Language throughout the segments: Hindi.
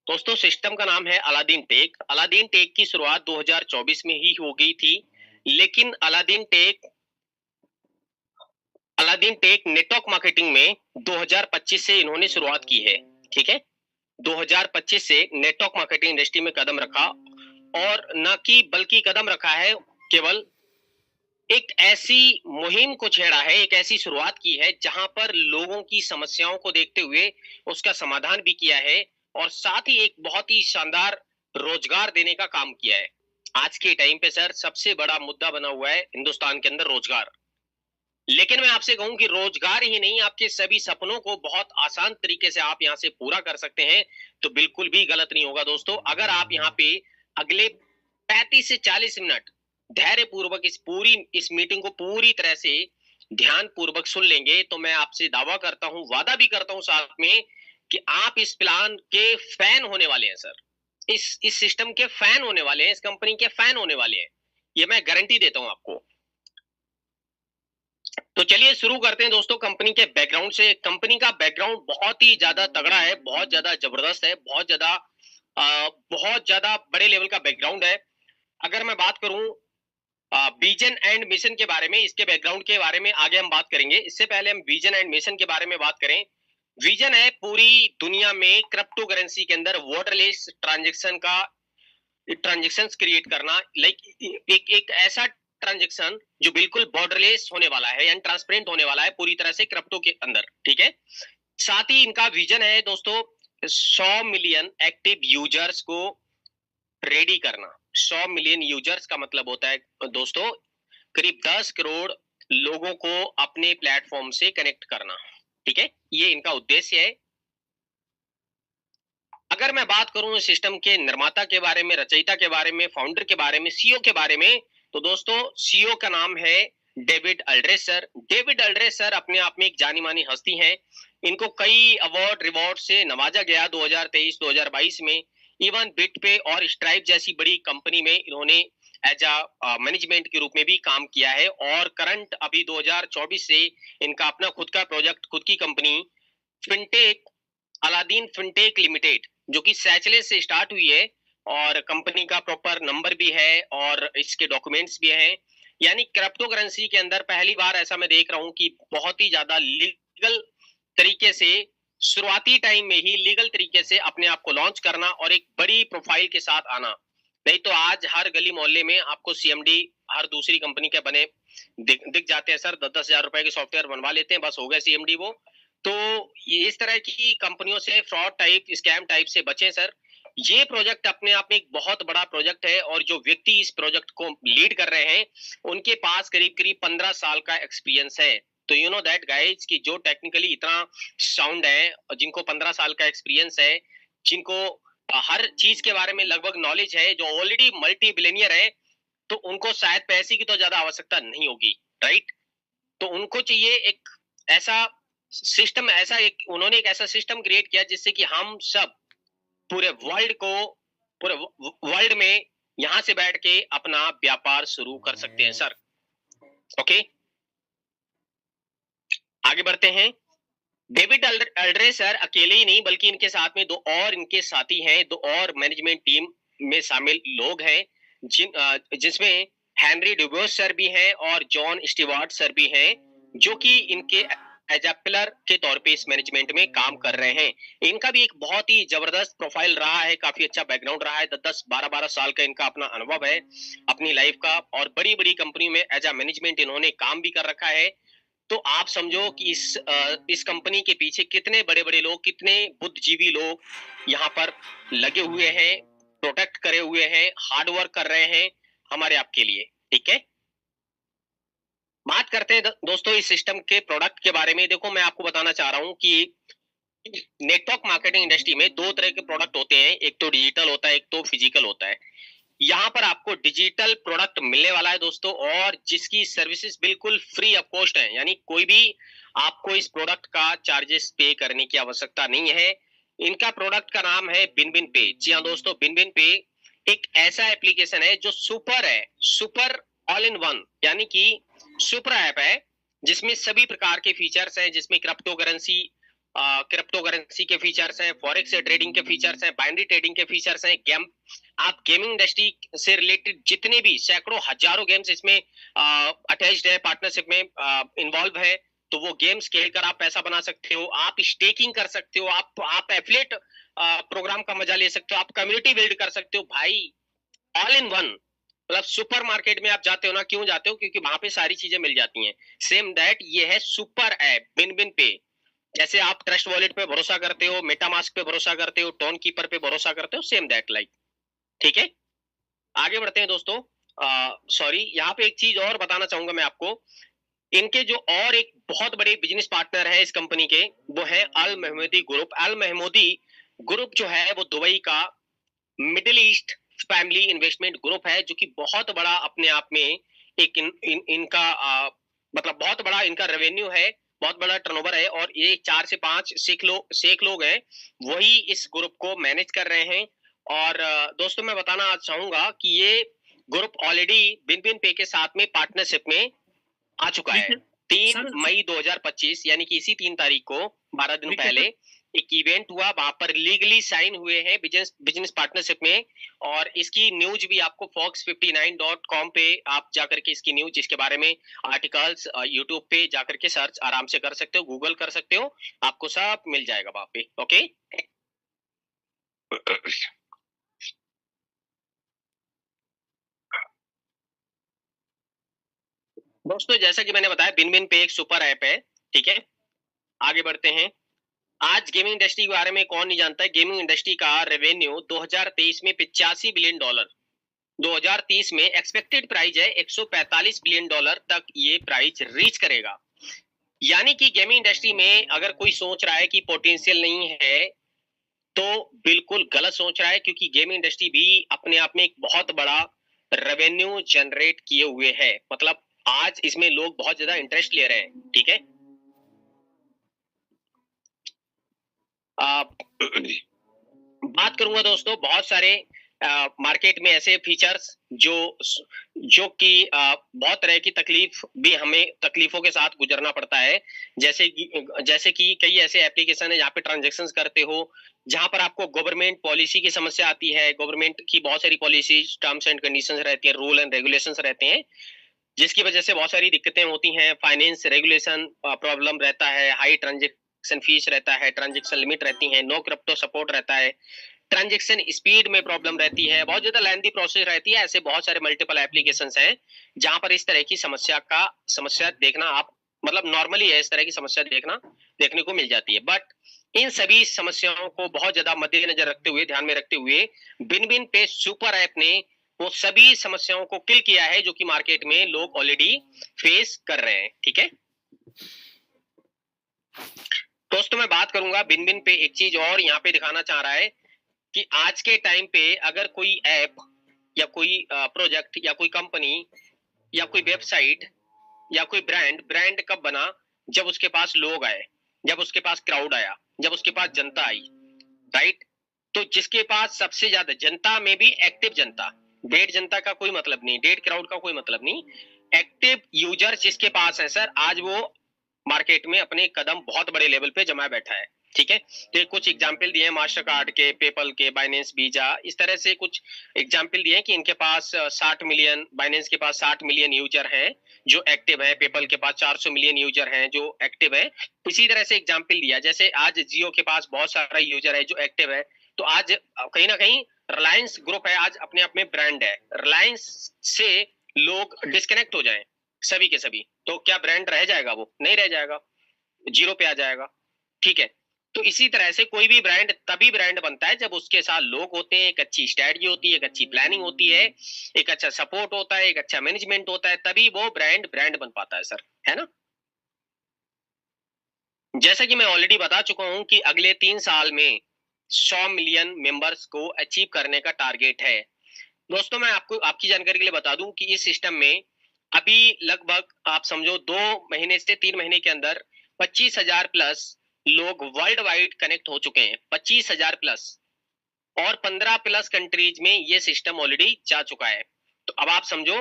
दोस्तों सिस्टम का नाम है अलादीन टेक। अलादीन टेक की शुरुआत 2024 में ही हो गई थी, लेकिन अलादीन टेक नेटवर्क मार्केटिंग में 2025 से इन्होंने शुरुआत की है। ठीक है, 2025 से नेटवर्क मार्केटिंग इंडस्ट्री में कदम रखा, और न कि बल्कि कदम रखा है, केवल एक ऐसी मुहिम को छेड़ा है, एक ऐसी शुरुआत की है जहां पर लोगों की समस्याओं को देखते हुए उसका समाधान भी किया है, और साथ ही एक बहुत ही शानदार रोजगार देने का काम किया है। आज के टाइम पे सर सबसे बड़ा मुद्दा बना हुआ है हिंदुस्तान के अंदर रोजगार। लेकिन मैं आपसे कहूं कि रोजगार ही नहीं, आपके सभी सपनों को बहुत आसान तरीके से आप यहां से पूरा कर सकते हैं, तो बिल्कुल भी गलत नहीं होगा दोस्तों। अगर आप यहाँ पे अगले 35 से 40 मिनट धैर्य पूर्वक इस मीटिंग को पूरी तरह से ध्यान पूर्वक सुन लेंगे, तो मैं आपसे दावा करता हूं, वादा भी करता हूं साथ में, कि आप इस प्लान के फैन होने वाले हैं सर। इस सिस्टम के फैन होने वाले हैं, इस कंपनी के फैन होने वाले हैं, ये मैं गारंटी देता हूं आपको। तो चलिए शुरू करते हैं दोस्तों कंपनी के बैकग्राउंड से। कंपनी का बैकग्राउंड बहुत ही ज्यादा तगड़ा है, बहुत ज्यादा जबरदस्त है, बहुत ज्यादा बड़े लेवल का बैकग्राउंड है। अगर मैं बात करूं विजन एंड मिशन के बारे में, इसके बैकग्राउंड के बारे में आगे हम बात करेंगे। इससे पहले हम विजन एंड मिशन के बारे में बात करें। विजन है पूरी दुनिया में क्रिप्टो करेंसी के अंदर वाटरलेस ट्रांजेक्शन क्रिएट करना, लाइक एक ऐसा ट्रांजेक्शन जो बिल्कुल बॉर्डरलेस होने वाला है, यानी ट्रांसपेरेंट होने वाला है पूरी तरह से क्रिप्टो के अंदर। ठीक है, साथ ही इनका विजन है दोस्तों 100 मिलियन एक्टिव यूजर्स को रेडी करना। 100 मिलियन यूजर्स का मतलब होता है दोस्तों करीब 10 करोड़ लोगों को अपने प्लेटफॉर्म से कनेक्ट करना। ठीक है, ये इनका उद्देश्य है। अगर मैं बात करूं सिस्टम के निर्माता के बारे में, रचयिता के बारे में, फाउंडर के बारे में, सीईओ के बारे में, तो दोस्तों सीईओ का नाम है डेविड अल्ड्रेस सर। डेविड अल्ड्रेस सर अपने आप में एक जानी मानी हस्ती हैं। इनको कई अवार्ड रिवॉर्ड से नवाजा गया 2023-2022 में। इवन बिट पे और स्ट्राइप जैसी बड़ी कंपनी में इन्होंने एज अ मैनेजमेंट के रूप में भी काम किया है, और करंट अभी 2024 से इनका अपना खुद का प्रोजेक्ट, खुद की company fintech, Aladdin fintech limited, जो कि सैचले से स्टार्ट हुई है, और कंपनी का प्रॉपर नंबर भी है और इसके डॉक्यूमेंट्स भी हैं। यानी क्रिप्टो करेंसी के अंदर पहली बार ऐसा मैं देख रहा हूं कि बहुत ही ज्यादा लीगल तरीके से, शुरुआती टाइम में ही लीगल तरीके से अपने आप को लॉन्च करना और एक बड़ी प्रोफाइल के साथ आना। नहीं तो आज हर गली मोहल्ले में आपको सीएमडी हर दूसरी कंपनी के बने दिख जाते हैं सर। 10-10 हजार रुपए के सॉफ्टवेयर बनवा लेते हैं, बस हो गए सीएमडी वो। तो ये इस तरह की कंपनियों से, फ्रॉड टाइप, स्कैम टाइप से बचें सर। ये प्रोजेक्ट अपने आप में एक बहुत बड़ा प्रोजेक्ट है, और जो व्यक्ति इस प्रोजेक्ट को लीड कर रहे हैं उनके पास करीब करीब 15 साल का एक्सपीरियंस है। तो यू नो दैट गाइज कि जो टेक्निकली इतना साउंड है, और जिनको 15 साल का एक्सपीरियंस है, जिनको हर चीज के बारे में लगभग नॉलेज है, जो ऑलरेडी मल्टी बिलियनियर है, तो उनको शायद पैसे की तो ज्यादा आवश्यकता नहीं होगी, राइट। तो उनको चाहिए एक ऐसा सिस्टम, उन्होंने एक ऐसा सिस्टम क्रिएट किया जिससे कि हम सब पूरे वर्ल्ड को, पूरे वर्ल्ड में यहां से बैठ के अपना व्यापार शुरू कर सकते हैं सर। ओके, आगे बढ़ते हैं। डेविड अल्ड्रे सर अकेले ही नहीं, बल्कि इनके साथ में दो और इनके साथी हैं, दो और मैनेजमेंट टीम में शामिल लोग हैं, जिसमें हेनरी डुबोस सर भी हैं और जॉन स्टीवार्ट सर भी हैं, जो कि इनके एज अ पिलर के तौर पे इस मैनेजमेंट में काम कर रहे हैं। इनका भी एक बहुत ही जबरदस्त प्रोफाइल रहा है, काफी अच्छा बैकग्राउंड रहा है। 10-12 साल का इनका अपना अनुभव है अपनी लाइफ का, और बड़ी बड़ी कंपनी में एज अ मैनेजमेंट इन्होंने काम भी कर रखा है। तो आप समझो कि इस कंपनी के पीछे कितने बड़े बड़े लोग, कितने बुद्धिजीवी लोग यहाँ पर लगे हुए हैं, प्रोटेक्ट करे हुए हैं, हार्ड वर्क कर रहे हैं हमारे आपके लिए। ठीक है, बात करते हैं दोस्तों इस सिस्टम के प्रोडक्ट के बारे में। देखो मैं आपको बताना चाह रहा हूं कि नेटवर्क मार्केटिंग इंडस्ट्री में दो तरह के प्रोडक्ट होते हैं, एक तो डिजिटल होता है, एक तो फिजिकल होता है। यहाँ पर आपको डिजिटल प्रोडक्ट मिलने वाला है दोस्तों, और जिसकी सर्विसेज बिल्कुल फ्री ऑफ कॉस्ट है, यानी कोई भी आपको इस प्रोडक्ट का चार्जेस पे करने की आवश्यकता नहीं है। इनका प्रोडक्ट का नाम है बिनबिन पे। जी हाँ दोस्तों, बिनबिन पे एक ऐसा एप्लीकेशन है जो सुपर है, सुपर ऑल इन वन, यानी कि सुपर ऐप है जिसमें सभी प्रकार के फीचर्स हैं, जिसमें क्रिप्टो करेंसी क्रिप्टो करेंसी के फीचर्स हैं, फॉरेक्स ट्रेडिंग के फीचर्स हैं, बाइनरी ट्रेडिंग के फीचर्स हैं, गेम, आप गेमिंग इंडस्ट्री से रिलेटेड जितने भी सैकड़ों हजारों गेम्स इसमें अटैच्ड है, पार्टनरशिप में इन्वॉल्व है, तो वो गेम्स खेल कर आप पैसा बना सकते हो, आप स्टेकिंग कर सकते हो, आप एफिलिएट प्रोग्राम का मजा ले सकते हो, आप कम्युनिटी बिल्ड कर सकते हो भाई, ऑल इन वन। मतलब सुपर मार्केट में आप जाते हो ना, क्यों जाते हो? क्योंकि वहां पे सारी चीजें मिल जाती हैं। सेम दैट ये है सुपर ऐप बिन बिन पे। जैसे आप ट्रस्ट वॉलेट पे भरोसा करते हो, मेटामास्क पे भरोसा करते हो, टोन कीपर पे भरोसा करते हो, सेम दैट लाइक। ठीक है, आगे बढ़ते हैं दोस्तों। सॉरी, यहाँ पे एक चीज और बताना चाहूंगा मैं आपको। इनके जो और एक बहुत बड़े बिजनेस पार्टनर है इस कंपनी के, वो है अल महमूदी ग्रुप। अल महमूदी ग्रुप जो है वो दुबई का middle east family investment group है, जो कि बहुत बड़ा अपने आप में एक इनका मतलब बहुत बड़ा इनका रेवेन्यू है, बहुत बड़ा टर्नओवर है, और ये 4 से 5 शेख लोग हैं, वही इस ग्रुप को मैनेज कर रहे हैं। और दोस्तों मैं बताना आज चाहूंगा कि ये ग्रुप ऑलरेडी बिन बिन पे के साथ में पार्टनरशिप में आ चुका है। 3 मई 2025 यानी कि इसी 3 तारीख को, 12 दिन पहले एक इवेंट हुआ, वहां पर लीगली साइन हुए हैं बिजनेस बिजनेस पार्टनरशिप में। और इसकी न्यूज भी आपको fox59.com पे आप जाकर के इसकी न्यूज, इसके बारे में आर्टिकल्स यूट्यूब पे जाकर के सर्च आराम से कर सकते हो, गूगल कर सकते हो, आपको सब मिल जाएगा वहां पे। ओके, दोस्तों जैसा कि मैंने बताया, बिन बिन पे एक सुपर ऐप है। ठीक है, आगे बढ़ते हैं। आज गेमिंग इंडस्ट्री के बारे में कौन नहीं जानता है? गेमिंग इंडस्ट्री का रेवेन्यू 2023 में $85 बिलियन, 2030 में एक्सपेक्टेड प्राइस है $145 बिलियन तक ये प्राइस रीच करेगा। यानी कि गेमिंग इंडस्ट्री में अगर कोई सोच रहा है कि पोटेंशियल नहीं है, तो बिल्कुल गलत सोच रहा है, क्योंकि गेमिंग इंडस्ट्री भी अपने आप में एक बहुत बड़ा रेवेन्यू जनरेट किए हुए है। मतलब आज इसमें लोग बहुत ज्यादा इंटरेस्ट ले रहे हैं। ठीक है, बात करूंगा दोस्तों बहुत सारे मार्केट में ऐसे फीचर्स जो जो कि बहुत तरह की तकलीफ भी, हमें तकलीफों के साथ गुजरना पड़ता है। जैसे कि कई ऐसे एप्लीकेशन है जहाँ पे ट्रांजेक्शन करते हो, जहां पर आपको गवर्नमेंट पॉलिसी की समस्या आती है, गवर्नमेंट की बहुत सारी पॉलिसी, टर्म्स एंड कंडीशंस रहती है, रूल एंड रेगुलेशंस रहते हैं, जिसकी वजह से बहुत सारी दिक्कतें होती हैं। फाइनेंस रेगुलेशन प्रॉब्लम रहता है, हाई ट्रांजेक्शन फीस रहता है, ट्रांजेक्शन लिमिट रहती है, नो क्रिप्टो सपोर्ट रहता है, ट्रांजेक्शन स्पीड में प्रॉब्लम रहती है, बहुत ज्यादा लेंथी प्रोसेस रहती है। ऐसे बहुत सारे मल्टीपल एप्लीकेशंस हैं जहां पर इस तरह की समस्या देखना आप, मतलब नॉर्मली है, इस तरह की समस्या देखने को मिल जाती है। बट इन सभी समस्याओं को बहुत ज्यादा मद्देनजर रखते हुए, ध्यान में रखते हुए, बिन बिन पे सुपर ऐप ने वो सभी समस्याओं को किल किया है जो कि मार्केट में लोग ऑलरेडी फेस कर रहे हैं। ठीक है दोस्तों, मैं बात करूंगा बिन बिन पे एक चीज और यहाँ पे दिखाना चाह रहा है कि आज के टाइम पे अगर कोई ऐप या कोई प्रोजेक्ट या कोई कंपनी या कोई वेबसाइट या कोई ब्रांड कब बना? जब उसके पास लोग आए, जब उसके पास क्राउड आया, जब उसके पास जनता आई, राइट? तो जिसके पास सबसे ज्यादा जनता में भी एक्टिव जनता, डेड जनता का कोई मतलब नहीं, डेड क्राउड का कोई मतलब नहीं, एक्टिव यूजर जिसके पास है सर, आज वो मार्केट में अपने कदम बहुत बड़े लेवल पे जमा बैठा है। ठीक है, तो कुछ एग्जाम्पल दिए मास्टर कार्ड के, पेपल के, बाइनेंस, वीजा, इस तरह से कुछ एग्जाम्पल दिए कि इनके पास 60 मिलियन, बाइनेंस के पास 60 मिलियन यूजर हैं जो एक्टिव है, पेपल के पास 400 मिलियन यूजर हैं जो एक्टिव है। इसी तरह से एग्जाम्पल दिया, जैसे आज जियो के पास बहुत सारा यूजर है जो एक्टिव है, तो आज कहीं ना कहीं रिलायंस ग्रुप है, आज अपने आप में ब्रांड है। रिलायंस से लोग डिस्कनेक्ट हो जाएं सभी के सभी, तो क्या ब्रांड रह जाएगा? वो नहीं रह जाएगा, जीरो पे आ जाएगा। ठीक है, तो इसी तरह से कोई भी ब्रांड तभी ब्रांड बनता है जब उसके साथ लोग होते हैं, एक अच्छी स्ट्रेटजी होती है, एक अच्छी प्लानिंग होती है, एक अच्छा सपोर्ट होता है, एक अच्छा मैनेजमेंट होता है, तभी वो ब्रांड बन पाता है सर, है ना? जैसा कि मैं ऑलरेडी बता चुका हूं कि अगले 3 साल में 100 मिलियन मेंबर्स को अचीव करने का टारगेट है। दोस्तों मैं आपको आपकी जानकारी के लिए बता दूं कि इस सिस्टम में अभी लगभग आप समझो 2 महीने से 3 महीने के अंदर 25,000 प्लस लोग वर्ल्ड वाइड कनेक्ट हो चुके हैं, 25,000 प्लस, और 15 प्लस कंट्रीज में ये सिस्टम ऑलरेडी जा चुका है। तो अब आप समझो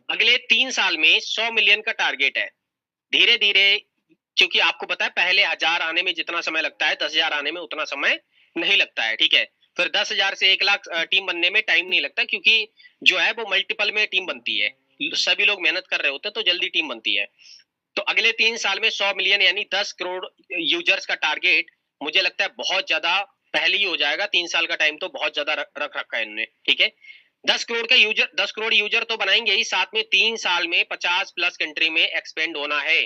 अगले 3 साल में 100 मिलियन का टारगेट है। धीरे धीरे क्योंकि आपको पता है पहले 1000 आने में जितना समय लगता है 10,000 आने में उतना समय नहीं लगता है, ठीक है। फिर 10,000 से 1,00,000 टीम बनने में टाइम नहीं लगता, क्योंकि जो है वो मल्टीपल में टीम बनती है, सभी लोग मेहनत कर रहे होते हैं तो जल्दी टीम बनती है। तो अगले 3 साल में 100 मिलियन यानी 10 करोड़ यूजर्स का टारगेट मुझे लगता है बहुत ज्यादा पहले ही हो जाएगा। 3 साल का टाइम तो बहुत ज्यादा रख रखा है इन्होंने, ठीक है। 10 करोड़ यूजर तो बनाएंगे ही, साथ में 3 साल में 50+ कंट्री में एक्सपेंड होना है।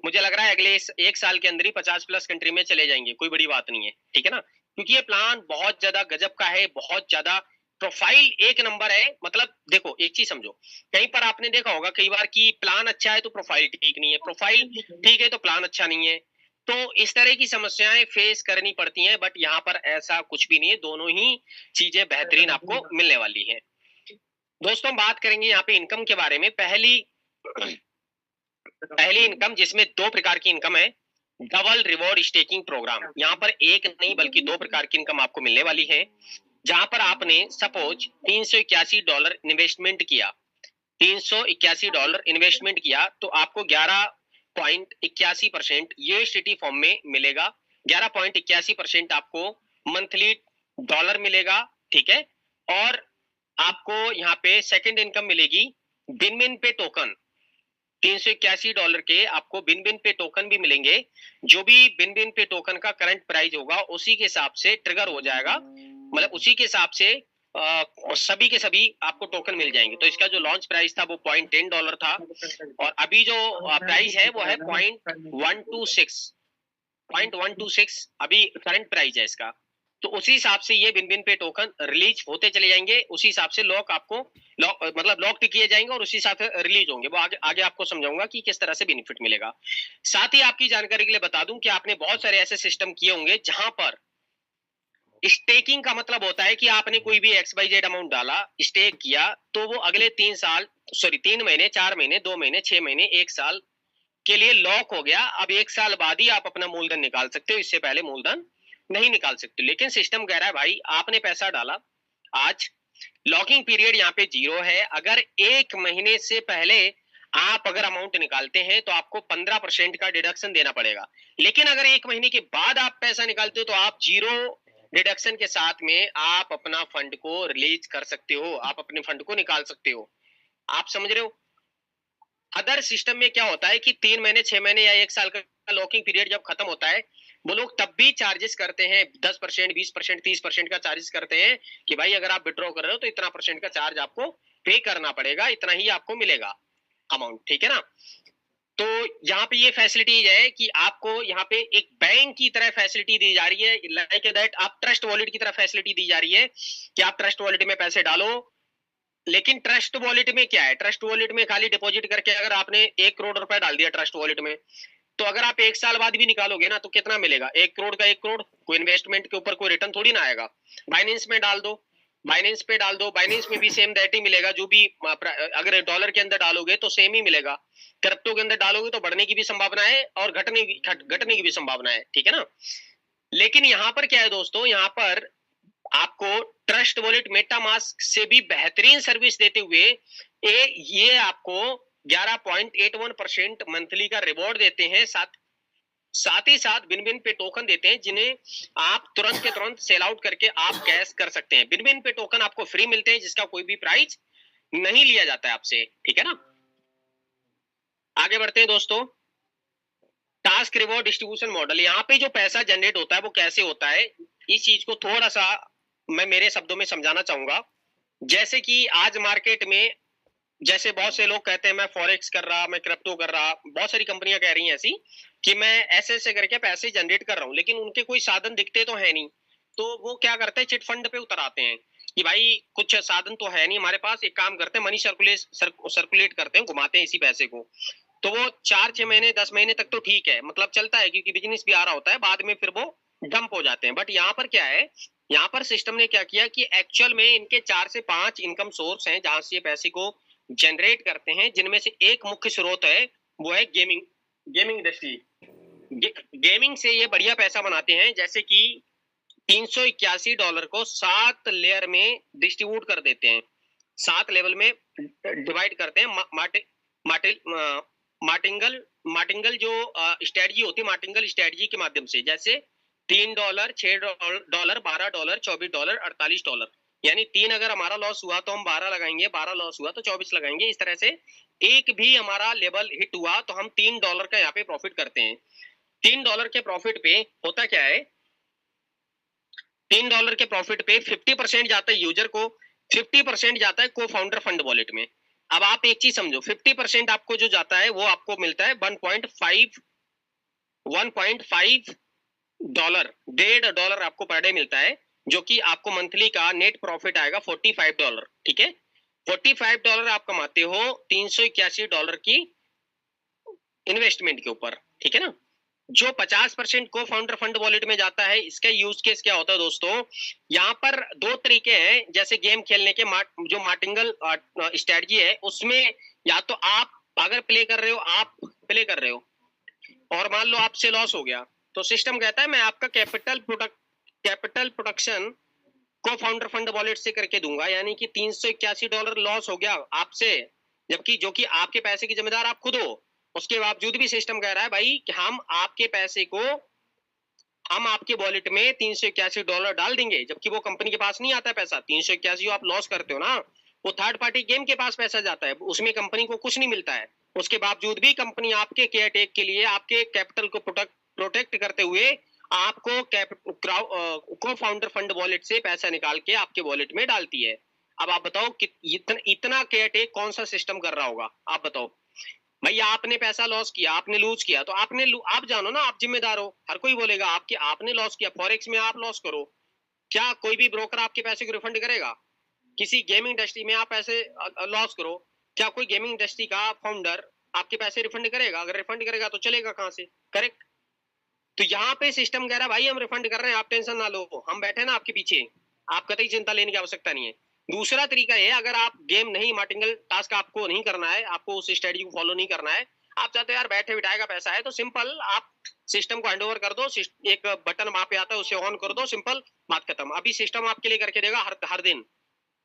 मुझे लग रहा है अगले 1 साल के अंदर ही 50+ कंट्री में चले जाएंगे, कोई बड़ी बात नहीं है, ठीक है ना। क्योंकि ये प्लान बहुत ज्यादा गजब का है, बहुत ज्यादा प्रोफाइल एक नंबर है। मतलब देखो एक चीज समझो, कहीं पर आपने देखा होगा कई बार कि प्लान अच्छा है तो प्रोफाइल ठीक नहीं है, प्रोफाइल ठीक है तो प्लान अच्छा नहीं है। तो इस तरह की समस्याएं फेस करनी पड़ती हैं, बट यहाँ पर ऐसा कुछ भी नहीं है, दोनों ही चीजें बेहतरीन आपको मिलने वाली है। दोस्तों हम बात करेंगे यहाँ पे इनकम के बारे में। पहली इनकम, जिसमें 2 प्रकार की इनकम है। डबल रिवॉर्ड स्टेकिंग प्रोग्राम, यहाँ पर एक नहीं बल्कि 2 प्रकार की इनकम आपको मिलने वाली है। जहां पर आपने सपोज $381 इन्वेस्टमेंट किया, $381 इन्वेस्टमेंट किया तो आपको 11.81% यूएसडीटी फॉर्म में मिलेगा। 11.81% आपको मंथली डॉलर मिलेगा, ठीक है। और आपको यहाँ पे सेकंड इनकम मिलेगी बिन बिन पे टोकन। $381 के आपको बिन बिन पे टोकन भी मिलेंगे। जो भी बिन बिन पे टोकन का करंट प्राइस होगा उसी के हिसाब से ट्रिगर हो जाएगा, मतलब उसी के हिसाब से सभी के सभी आपको टोकन मिल जाएंगे। तो इसका जो लॉन्च प्राइस था वो $0.10 था, और अभी जो प्राइस है वो है $0.126 अभी करंट प्राइस है इसका। तो उसी हिसाब से ये बिन बिन पे टोकन रिलीज होते चले जाएंगे, उसी हिसाब से लॉक आपको मतलब लॉक किए जाएंगे और उसी हिसाब से रिलीज होंगे। वो आगे आपको समझाऊंगा कि किस तरह से बेनिफिट मिलेगा। साथ ही आपकी जानकारी के लिए बता दूं कि आपने बहुत सारे ऐसे सिस्टम किए होंगे जहां पर स्टेकिंग का मतलब होता है कि आपने कोई भी XYZ अमाउंट डाला, स्टेक किया, तो वो अगले 3 महीने, 4 महीने, 2 महीने, 6 महीने, 1 साल के लिए लॉक हो गया। अब 1 साल बाद ही आप अपना मूलधन निकाल सकते हो, इससे पहले मूलधन नहीं निकाल सकते। लेकिन सिस्टम कह रहा है भाई आपने पैसा डाला, आज लॉकिंग पीरियड यहाँ पे 0 है। अगर 1 महीने से पहले आप अगर अमाउंट निकालते हैं तो आपको 15% का डिडक्शन देना पड़ेगा। लेकिन अगर 1 महीने के बाद आप पैसा निकालते हो तो आप 0 डिडक्शन के साथ में आप अपना फंड को रिलीज कर सकते हो, आप अपने फंड को निकाल सकते हो। आप समझ रहे हो। अदर सिस्टम में क्या होता है कि 3 महीने, 6 महीने या 1 साल का लॉकिंग पीरियड जब खत्म होता है, वो लोग तब भी चार्जेस करते हैं, 10%, 20%, 30% का चार्जेस करते हैं कि भाई अगर आप विड्रॉ कर रहे हो तो इतना % का चार्ज आपको पे करना पड़ेगा, इतना ही आपको मिलेगा अमाउंट, ठीक है ना। तो यहाँ पे ये फैसिलिटी है कि आपको यहाँ पे एक बैंक की तरह फैसिलिटी दी जा रही है, लाइक दैट आप ट्रस्ट वॉलेट की तरह फैसिलिटी दी जा रही है कि आप ट्रस्ट वॉलेट में पैसे डालो। लेकिन ट्रस्ट वॉलेट में क्या है, ट्रस्ट वॉलेट में खाली डिपॉजिट करके अगर आपने 1 करोड़ रुपए डाल दिया ट्रस्ट वॉलेट में, तो अगर आप 1 साल बाद भी निकालोगे ना तो कितना मिलेगा, 1 करोड़ का 1 करोड़, कोई इन्वेस्टमेंट के ऊपर कोई रिटर्न थोड़ी ना आएगा। बाइनेंस में डाल दो, बाइनेंस पे डाल दो, बाइनेंस में भी सेम दैट ही मिलेगा। जो भी अगर डॉलर के अंदर डालोगे तो सेम ही मिलेगा, क्रिप्टो के अंदर डालोगे तो बढ़ने की भी संभावना है और घटने की भी संभावना है, ठीक है ना। लेकिन यहाँ पर क्या है दोस्तों, यहाँ पर आपको ट्रस्ट वॉलेट मेटामास्क से भी बेहतरीन सर्विस देते हुए ये आपको 11.81% मंथली का रिवॉर्ड देते हैं। साथ ही साथ बिन बिन पे टोकन देते हैं जिन्हें आप तुरंत के तुरंत सेल आउट करके आप कैश कर सकते हैं। बिन बिन पे टोकन आपको फ्री मिलते हैं जिसका कोई भी प्राइस नहीं लिया जाता है आपसे, ठीक है ना। आगे बढ़ते हैं दोस्तों। टास्क रिवॉर्ड डिस्ट्रीब्यूशन मॉडल, यहाँ पे जो पैसा जनरेट होता है वो कैसे होता है, इस चीज को थोड़ा सा मैं मेरे शब्दों में समझाना चाहूंगा। जैसे कि आज मार्केट में, जैसे बहुत से लोग कहते हैं मैं फॉरेक्स कर रहा, मैं क्रिप्टो कर रहा, बहुत सारी कंपनियां कह रही हैं ऐसी कि मैं ऐसे ऐसे करके पैसे जनरेट कर रहा हूं, लेकिन उनके कोई साधन दिखते तो है नहीं। तो वो क्या करते हैं, चिट फंड पे उतर आते हैं कि भाई कुछ साधन तो है नहीं हमारे पास, एक काम करते हैं मनी सर्कुलेट करते हैं, घुमाते हैं इसी पैसे को। तो वो 4-6 महीने 10 महीने तक तो ठीक है, मतलब चलता है क्योंकि बिजनेस भी आ रहा होता है, बाद में फिर वो डंप हो जाते हैं। बट यहाँ पर क्या है, यहाँ पर सिस्टम ने क्या किया कि एक्चुअल में इनके 4 से 5 इनकम सोर्स हैं जहां से ये पैसे को जनरेट करते हैं, जिनमें से एक मुख्य स्रोत है वो है गेमिंग इंडस्ट्री। गेमिंग से ये बढ़िया पैसा बनाते हैं, जैसे कि $381 को 7 लेयर में डिस्ट्रीब्यूट कर देते हैं, 7 लेवल में डिवाइड करते हैं, मार्टिंगल मार्टिंगल जो स्ट्रेटजी होती है, मार्टिंगल स्ट्रेटजी के माध्यम से, जैसे $3, $6, $12, $24, $48, यानी 3 अगर हमारा लॉस हुआ तो हम 12 लगाएंगे, 12 लॉस हुआ तो 24 लगाएंगे। इस तरह से एक भी हमारा लेवल हिट हुआ तो हम $3 का यहाँ पे प्रॉफिट करते हैं। $3 के प्रॉफिट पे होता क्या है, $3 के प्रॉफिट पे 50% जाता है यूजर को, 50% जाता है को फाउंडर फंड वॉलेट में। अब आप एक चीज समझो, 50% आपको जो जाता है वो आपको मिलता है 1.5 $1.5, $1.5 आपको पर डे मिलता है, जो कि आपको मंथली का नेट प्रॉफिट आएगा $45। ठीक है, $45 आप कमाते हो $381 की इन्वेस्टमेंट के ऊपर। ठीक है ना। जो 50% को फाउंडर फंड वॉलेट में जाता है, इसका यूज केस क्या होता है दोस्तों, यहाँ पर दो तरीके हैं। जैसे गेम खेलने के जो मार्टिंगल स्ट्रेटजी है उसमें, या तो आप अगर प्ले कर रहे हो, आप प्ले कर रहे हो और मान लो आपसे लॉस हो गया, तो सिस्टम कहता है मैं आपका कैपिटल प्रोडक्शन को फाउंडर फंड वॉलेट से करके दूंगा, यानी कि $381 लॉस हो गया आपसे, जबकि जो कि आपके पैसे की जिम्मेदार आप खुद हो। उसके बावजूद भी सिस्टम कह रहा है भाई कि हम आपके पैसे को, हम आपके वॉलेट में $381 डाल देंगे, जबकि वो कंपनी के पास नहीं आता है पैसा। 381 आप लॉस करते हो ना, वो थर्ड पार्टी गेम के पास पैसा जाता है, उसमें कंपनी को कुछ नहीं मिलता है। उसके बावजूद भी कंपनी आपके केयर टेक के लिए, आपके कैपिटल को प्रोटेक्ट करते हुए आपको को फाउंडर फंड वॉलेट से पैसा निकाल के आपके वॉलेट में डालती है। अब आप बताओ कि इतना केयर टेक कौन सा सिस्टम कर रहा होगा, आप बताओ। भैया आपने पैसा लॉस किया, आपने लूज किया, तो आप जानो ना, आप जिम्मेदार हो। हर कोई बोलेगा आपके, आपने लॉस किया, फॉरेक्स में आप लॉस करो, क्या कोई भी ब्रोकर आपके पैसे को रिफंड करेगा? किसी गेमिंग इंडस्ट्री में आप पैसे लॉस करो, क्या कोई गेमिंग इंडस्ट्री का फाउंडर आपके पैसे रिफंड करेगा? अगर रिफंड करेगा तो चलेगा कहां से? करेक्ट। तो यहाँ पे सिस्टम कह रहा है भाई हम रिफंड कर रहे हैं, आप टेंशन ना लो, हम बैठे ना आपके पीछे, आप कतई चिंता लेने की आवश्यकता नहीं है। दूसरा तरीका है, अगर आप गेम नहीं, मार्टिंगल टास्क आपको नहीं करना है, आपको उस स्ट्रेटजी को फॉलो नहीं करना है, आप चाहते हो यार बैठे बिठाए का पैसा है, तो सिंपल आप सिस्टम को हैंड ओवर कर दो, एक बटन वहां पे आता है उसे ऑन कर दो, सिंपल, बात खत्म। अभी सिस्टम आपके लिए करके देगा,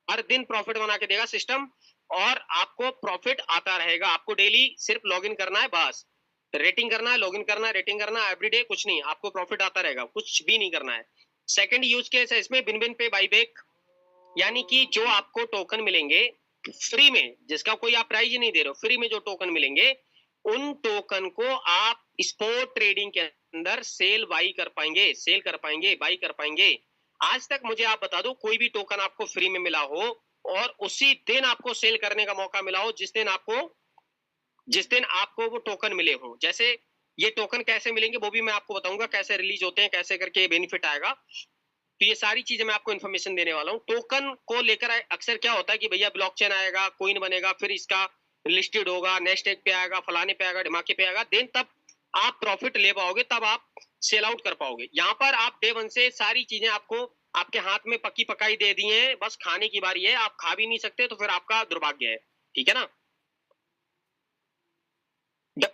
हर दिन प्रॉफिट बना के देगा सिस्टम, और आपको प्रॉफिट आता रहेगा। आपको डेली सिर्फ लॉगिन करना है, बस रेटिंग करना है, लॉगिन करना है, रेटिंग करना है, एवरीडे, कुछ नहीं, आपको प्रॉफिट आता रहेगा, कुछ भी नहीं करना है। सेकंड यूज केस है इसमें बिन बिन पे बाईबैक, यानी कि जो आपको टोकन मिलेंगे फ्री में, जिसका कोई आप प्राइज नहीं दे रहे हो, फ्री में जो टोकन मिलेंगे, उन टोकन को आप स्पॉट ट्रेडिंग के अंदर सेल बाई कर पाएंगे, बाई कर पाएंगे। आज तक मुझे आप बता दो कोई भी टोकन आपको फ्री में मिला हो और उसी दिन आपको सेल करने का मौका मिला हो जिस दिन आपको वो टोकन मिले हो। जैसे ये टोकन कैसे मिलेंगे वो भी मैं आपको बताऊंगा, कैसे रिलीज होते हैं, कैसे करके बेनिफिट आएगा। तो ये सारी चीजें मैं आपको इन्फॉर्मेशन देने वाला हूँ। टोकन को लेकर अक्सर क्या होता है कि भैया ब्लॉकचेन आएगा, कोइन बनेगा, फिर इसका लिस्टेड होगा, नेक्स्ट पे आएगा, फलाने पे आएगा, ढिमाके पे आएगा, देन तब आप प्रॉफिट ले पाओगे, तब आप सेल आउट कर पाओगे। यहाँ पर आप डे वन से सारी चीजें आपको आपके हाथ में पक्की पकाई दे दी है, बस खाने की बारी है। आप खा भी नहीं सकते तो फिर आपका दुर्भाग्य है। ठीक है ना।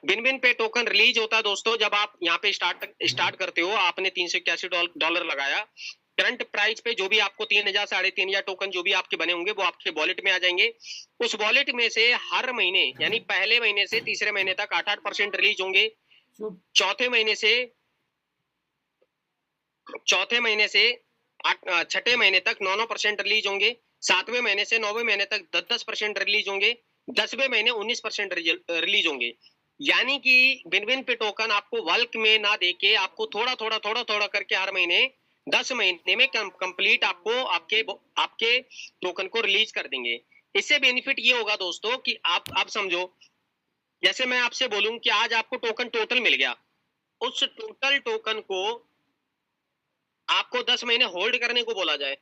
बिन बिन पे टोकन रिलीज होता है दोस्तों, जब आप यहाँ पे स्टार्ट करते हो, आपने $381 लगाया, करंट प्राइस पे जो भी आपको 3,000 3,500 टोकन जो भी आपके बने होंगे वो आपके वॉलेट में आ जाएंगे। उस वॉलेट में से हर महीने, यानी पहले महीने से तीसरे महीने तक 8-8% रिलीज होंगे, चौथे महीने से छठे महीने तक 9-9% रिलीज होंगे, सातवें महीने से 9वें महीने तक 10-10% रिलीज होंगे, 10वें महीने 19% रिलीज होंगे। यानी कि बिन बिन पे टोकन आपको बल्क में ना देके आपको थोड़ा थोड़ा करके हर महीने 10 महीने में कंप्लीट आपको आपके टोकन को रिलीज कर देंगे। इससे बेनिफिट ये होगा दोस्तों कि आप समझो, जैसे मैं आपसे बोलूं कि आज आपको टोकन टोटल मिल गया, उस टोटल टोकन को आपको 10 महीने होल्ड करने को बोला जाए,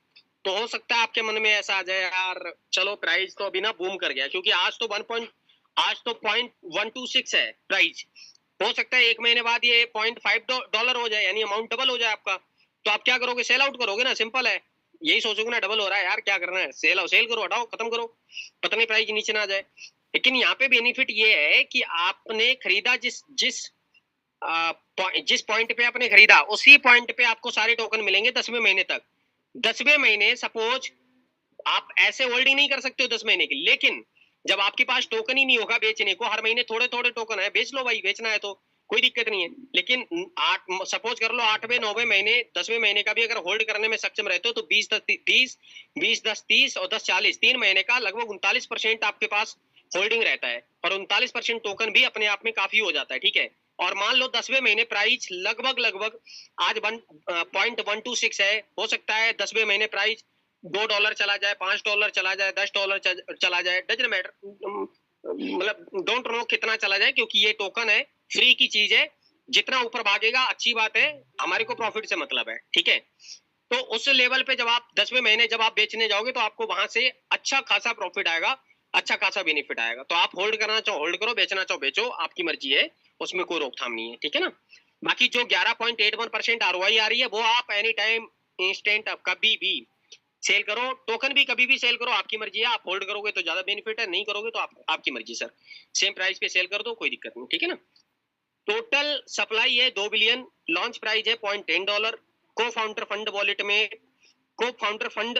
तो हो सकता है आपके मन में ऐसा आ जाए यार चलो प्राइस तो अभी ना बूम कर गया, क्योंकि आज तो 0.126 है प्राइस, हो सकता है एक महीने बाद ये $0.5 हो जाए, यानी अमाउंट डबल हो जाए आपका। तो आप क्या करोगे? सेल आउट करोगे ना, सिंपल है। यही सोचोगे ना डबल हो रहा है यार, क्या करना है, सेल करो, हटाओ, खत्म करो, पता नहीं प्राइस नीचे ना आ जाए। लेकिन यहाँ पे बेनिफिट ये है कि आपने खरीदा जिस पॉइंट पे आपने खरीदा, उसी पॉइंट पे आपको सारे टोकन मिलेंगे 10वें महीने तक। 10वें महीने सपोज आप ऐसे होल्डिंग नहीं कर सकते हो 10 महीने की, लेकिन जब आपके पास टोकन ही नहीं होगा बेचने को, हर महीने थोड़े थोड़े टोकन है, बेच लो भाई, बेचना है तो कोई दिक्कत नहीं है। लेकिन सपोज कर लो 8वें 9वें महीने 10वें महीने का भी अगर होल्ड करने में सक्षम रहते हो तो 20 10 30 और 10 40 3 महीने का लगभग 39% आपके पास होल्डिंग रहता है, और 39% टोकन भी अपने आप में काफी हो जाता है, ठीक है। और मान लो 10वें महीने प्राइस लगभग लगभग आज 1.126 है, हो सकता है 10वें महीने प्राइस $2 चला जाए, $5 चला जाए, $10 चला जाए, डजंट मैटर, मतलब डोंट नो कितना चला जाए, क्योंकि ये टोकन है, फ्री की चीज है, जितना ऊपर भागेगा अच्छी बात है, हमारे को प्रॉफिट से मतलब है, ठीक है। तो उस लेवल पे जब आप 10वें महीने जब आप बेचने जाओगे तो आपको वहां से अच्छा खासा प्रॉफिट आएगा, अच्छा खासा बेनिफिट आएगा। तो आप होल्ड करना चाहो होल्ड करो, बेचना चाहो बेचो, आपकी मर्जी है, उसमें कोई रोकथाम नहीं है, ठीक है ना। बाकी जो 11.81% ROI आ रही है वो आप एनी टाइम इंस्टेंट कभी भी सेल करो, टोकन भी कभी भी सेल करो, आपकी मर्जी है। आप होल्ड करोगे तो ज्यादा बेनिफिट है, नहीं करोगे तो आपकी मर्जी सर, सेम प्राइस पे सेल कर दो, कोई दिक्कत नहीं, ठीक है ना। टोटल सप्लाई है 2 बिलियन, लॉन्च प्राइस है $0.10, को फाउंडर फंड वॉलेट में को founder fund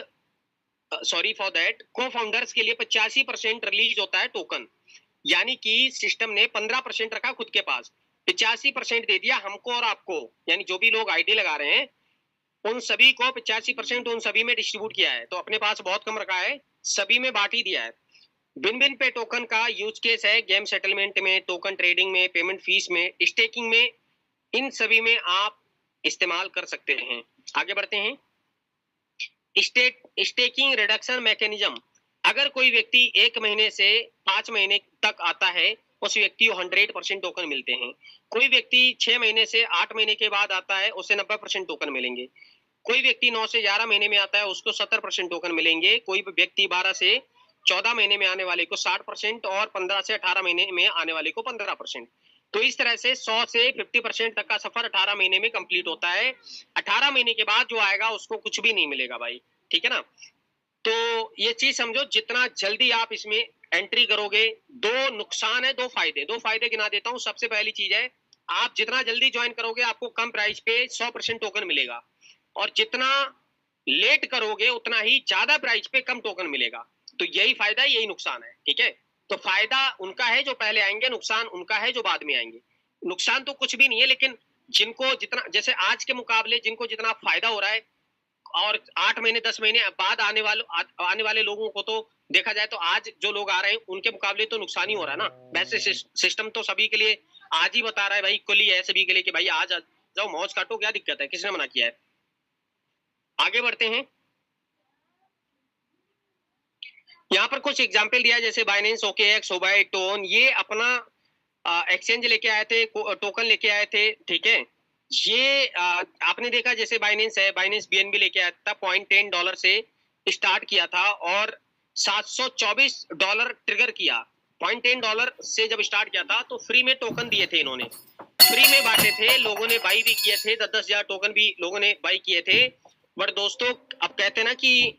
sorry for that, को फाउंडर्स के लिए 85% रिलीज होता है टोकन, यानी कि सिस्टम ने 15% रखा खुद के पास, 85% दे दिया हमको और आपको, यानी जो भी लोग आईडी लगा रहे हैं उन सभी को 85% उन सभी में डिस्ट्रीब्यूट किया है। तो अपने पास बहुत कम रखा है, सभी में बांट ही दिया है। बिन बिन पे टोकन का यूज केस है गेम सेटलमेंट में, टोकन ट्रेडिंग में, पेमेंट फीस में, स्टेकिंग में, इन सभी में आप इस्तेमाल कर सकते हैं। आगे बढ़ते हैं। स्टेकिंग रिडक्शन मैकेनिज्म, अगर कोई व्यक्ति 1 महीने से 5 महीने तक आता है उस व्यक्ति को 100% टोकन मिलते हैं। कोई व्यक्ति 6 महीने से 8 महीने के बाद आता है उसे 90% टोकन मिलेंगे। कोई व्यक्ति 9 से 11 महीने में आता है उसको 70% टोकन मिलेंगे। कोई व्यक्ति 12 से 14 महीने में आने वाले को 60% और 15 से 18 महीने में आने वाले को 15%। तो इस तरह से 100 से 50% तक का सफर 18 महीने में कंप्लीट होता है। 18 महीने के बाद जो आएगा उसको कुछ भी नहीं मिलेगा भाई, ठीक है ना। तो ये चीज समझो, जितना जल्दी आप इसमें एंट्री करोगे, 2 नुकसान है 2 फायदे, 2 फायदे गिना देता हूं। सबसे पहली चीज है, आप जितना जल्दी ज्वाइन करोगे आपको कम प्राइस पे 100% टोकन मिलेगा, और जितना लेट करोगे उतना ही ज्यादा प्राइस पे कम टोकन मिलेगा। तो यही फायदा है, यही नुकसान है, ठीक है। तो फायदा उनका है जो पहले आएंगे, नुकसान उनका है जो बाद में आएंगे। नुकसान तो कुछ भी नहीं है, लेकिन जिनको जितना, जैसे आज के मुकाबले जिनको जितना फायदा हो रहा है, और 8 महीने 10 महीने बाद आने वाले लोगों को तो देखा जाए तो आज जो लोग आ रहे हैं उनके मुकाबले तो नुकसान ही हो रहा है ना। वैसे सिस्टम तो सभी के लिए आज ही बता रहा है भाई, इक्वली है सभी के लिए कि भाई आज जाओ मौज काटो, क्या दिक्कत है, किसने मना किया है। आगे बढ़ते हैं। यहाँ पर कुछ एग्जाम्पल दिया है, जैसे बाइनेंस, OKX, सोबाई, टोन, ये अपना एक्सचेंज लेके आए थे, टोकन लेके आए थे, ठीक है। ये आपने देखा जैसे बाइनेंस है, बाइनेंस BNB लेके आया था, $0.10 से स्टार्ट किया था और $724 ट्रिगर किया। $0.10 से जब स्टार्ट किया था तो फ्री में टोकन दिए थे, इन्होंने फ्री में बांटे थे, लोगों ने बाई भी किए थे, 10-10 हजार टोकन भी लोगों ने बाई किए थे। बट दोस्तों अब कहते हैं ना कि